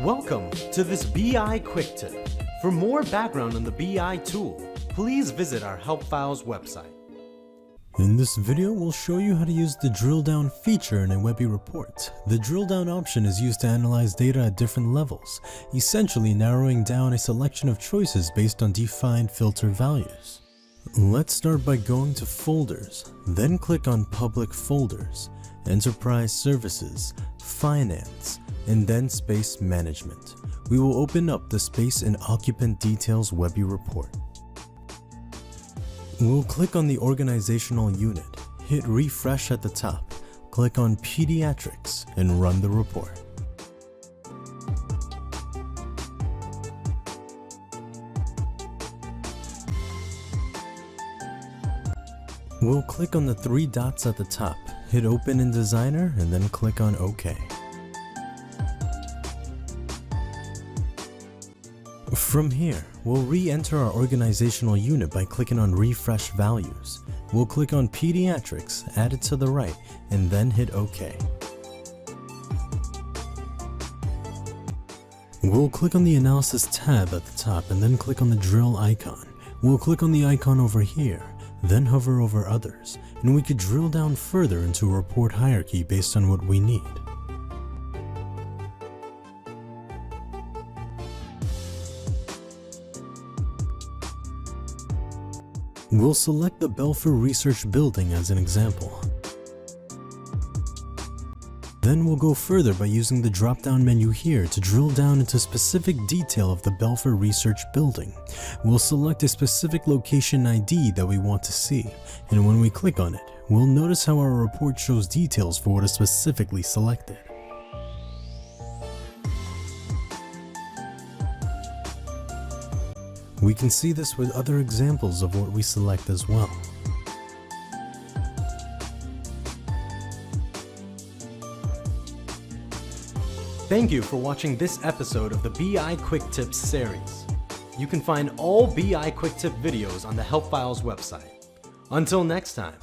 Welcome to this BI Quick Tip. For more background on the BI tool, please visit our Help Files website. In this video, we'll show you how to use the drill down feature in a Webi report. The drill down option is used to analyze data at different levels, essentially narrowing down a selection of choices based on defined filter values. Let's start by going to Folders, then click on Public Folders, Enterprise Services, Finance, and then Space Management. We will open up the Space and Occupant Details Webi report. We'll click on the organizational unit, hit refresh at the top, click on Pediatrics, and run the report. We'll click on the three dots at the top, hit Open in Designer, and then click on OK. From here, we'll re-enter our organizational unit by clicking on Refresh Values. We'll click on Pediatrics, add it to the right, and then hit OK. We'll click on the Analysis tab at the top and then click on the drill icon. We'll click on the icon over here, then hover over Others, and we could drill down further into a report hierarchy based on what we need. We'll select the Belfer Research Building as an example. Then we'll go further by using the drop-down menu here to drill down into specific detail of the Belfer Research Building. We'll select a specific location ID that we want to see, and when we click on it, we'll notice how our report shows details for what is specifically selected. We can see this with other examples of what we select as well. Thank you for watching this episode of the BI Quick Tips series. You can find all BI Quick Tip videos on the Help Files website. Until next time.